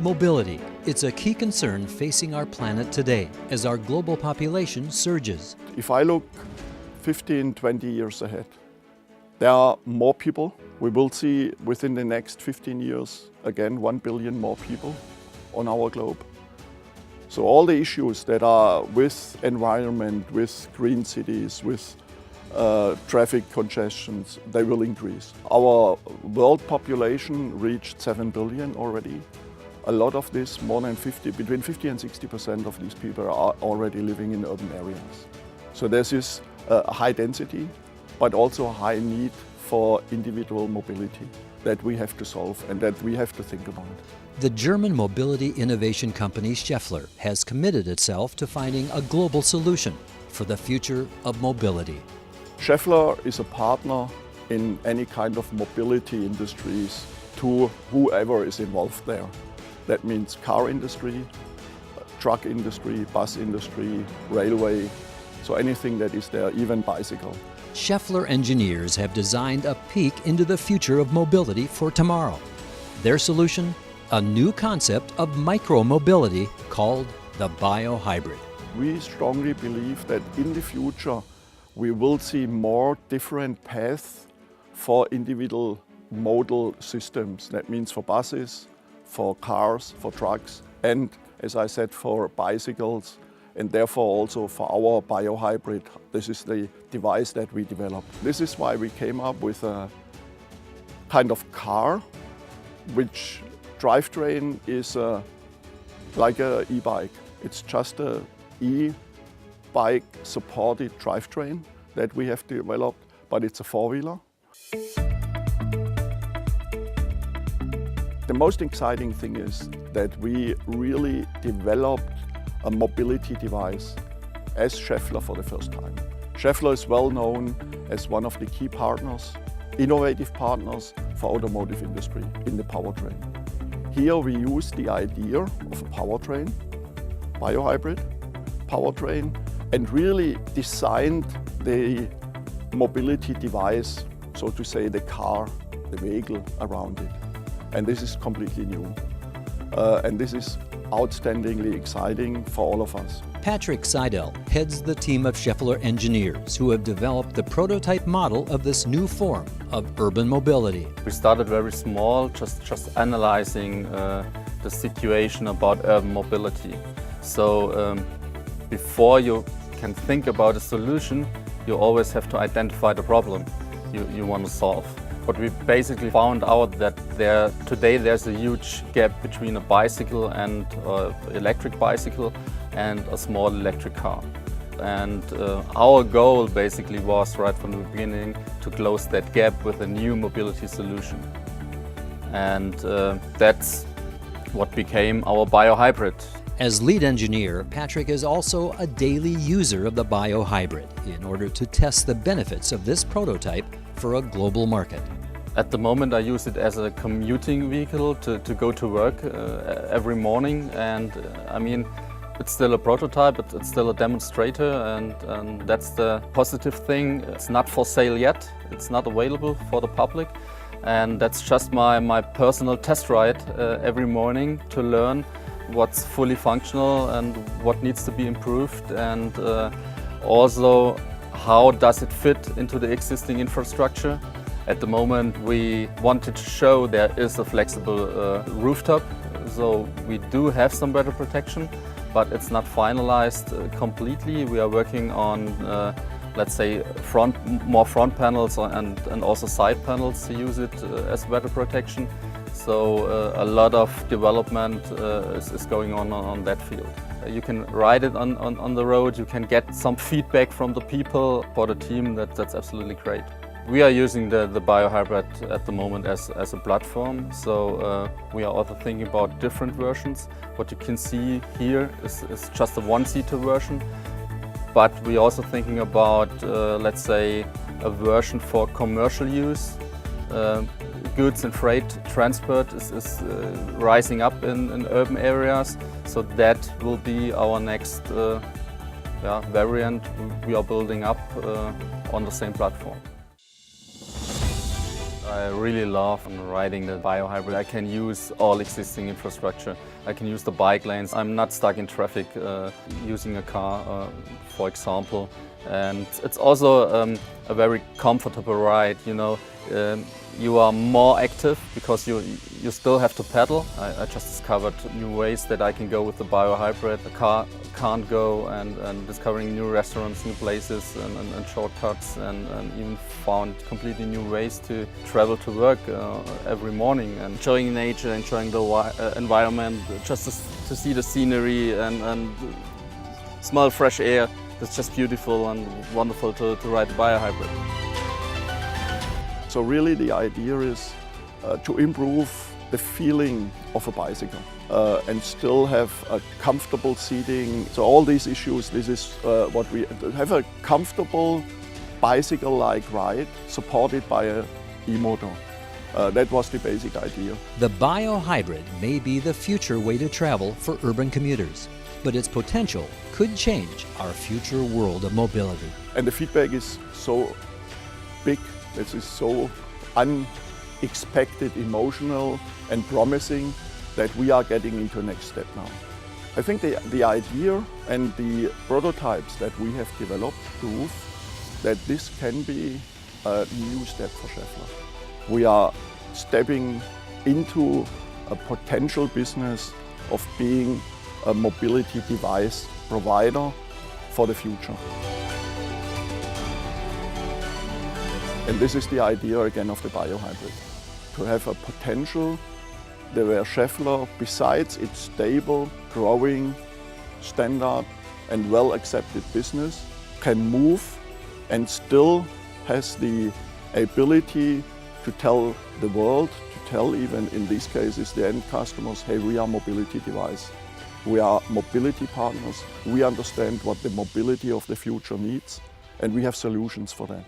Mobility. It's a key concern facing our planet today as our global population surges. If I look 15, 20 years ahead, there are more people. We will see within the next 15 years, again, 1 billion more people on our globe. So all the issues that are with environment, with green cities, with traffic congestions, they will increase. Our world population reached 7 billion already. A lot of this, more than between 50 and 60% of these people are already living in urban areas. So there's this high density, but also a high need for individual mobility that we have to solve and that we have to think about. The German mobility innovation company Schaeffler has committed itself to finding a global solution for the future of mobility. Schaeffler is a partner in any kind of mobility industries to whoever is involved there. That means car industry, truck industry, bus industry, railway, so anything that is there, even bicycle. Schaeffler engineers have designed a peek into the future of mobility for tomorrow. Their solution? A new concept of micro-mobility called the biohybrid. We strongly believe that in the future we will see more different paths for individual modal systems. That means for buses, for cars, for trucks, and as I said, for bicycles, and therefore also for our biohybrid. This is the device that we developed. This is why we came up with a kind of car which drivetrain is like an e-bike. It's just an e-bike supported drivetrain that we have developed, but it's a four-wheeler. The most exciting thing is that we really developed a mobility device as Schaeffler for the first time. Schaeffler is well known as one of the key partners, innovative partners for automotive industry in the powertrain. Here we use the idea of a powertrain, biohybrid powertrain, and really designed the mobility device, so to say the car, the vehicle around it. And this is completely new. And this is outstandingly exciting for all of us. Patrick Seidel heads the team of Schaeffler engineers who have developed the prototype model of this new form of urban mobility. We started very small, just analyzing the situation about urban mobility. So before you can think about a solution, you always have to identify the problem you want to solve. But we basically found out that today there's a huge gap between a bicycle and electric bicycle and a small electric car. And our goal basically was right from the beginning to close that gap with a new mobility solution. And that's what became our biohybrid. As lead engineer, Patrick is also a daily user of the biohybrid in order to test the benefits of this prototype for a global market. At the moment I use it as a commuting vehicle to go to work every morning, and I mean, it's still a prototype, it's still a demonstrator, and that's the positive thing. It's not for sale yet, it's not available for the public, and that's just my personal test ride every morning to learn what's fully functional and what needs to be improved, and also how does it fit into the existing infrastructure. At the moment we wanted to show there is a flexible rooftop, so we do have some weather protection, but it's not finalized completely. We are working on, let's say, more front panels and also side panels to use it as weather protection. So a lot of development is going on that field. You can ride it on the road, you can get some feedback from the people. For the team, that's absolutely great. We are using the biohybrid at the moment as a platform, so we are also thinking about different versions. What you can see here is just a one-seater version, but we're also thinking about, let's say, a version for commercial use. Goods and freight transport is rising up in urban areas, so that will be our next variant we are building up on the same platform. I really love riding the biohybrid. I can use all existing infrastructure. I can use the bike lanes. I'm not stuck in traffic using a car, for example. And it's also a very comfortable ride, you know. You are more active because you still have to pedal. I just discovered new ways that I can go with the biohybrid. The car can't go, and discovering new restaurants, new places and shortcuts, and even found completely new ways to travel to work every morning, and enjoying nature, enjoying the environment, just to see the scenery and smell fresh air. It's just beautiful and wonderful to ride the biohybrid. So really the idea is to improve the feeling of a bicycle and still have a comfortable seating. So all these issues, this is what we have, a comfortable bicycle-like ride supported by a e-motor. That was the basic idea. The biohybrid may be the future way to travel for urban commuters, but its potential could change our future world of mobility. And the feedback is so big. This is so unexpected, emotional and promising that we are getting into the next step now. I think the idea and the prototypes that we have developed prove that this can be a new step for Schaeffler. We are stepping into a potential business of being a mobility device provider for the future. And this is the idea again of the biohybrid, to have a potential where Schaeffler, besides its stable, growing, standard and well-accepted business, can move and still has the ability to tell the world, to tell even in these cases the end customers, hey, we are mobility device. We are mobility partners. We understand what the mobility of the future needs, and we have solutions for that.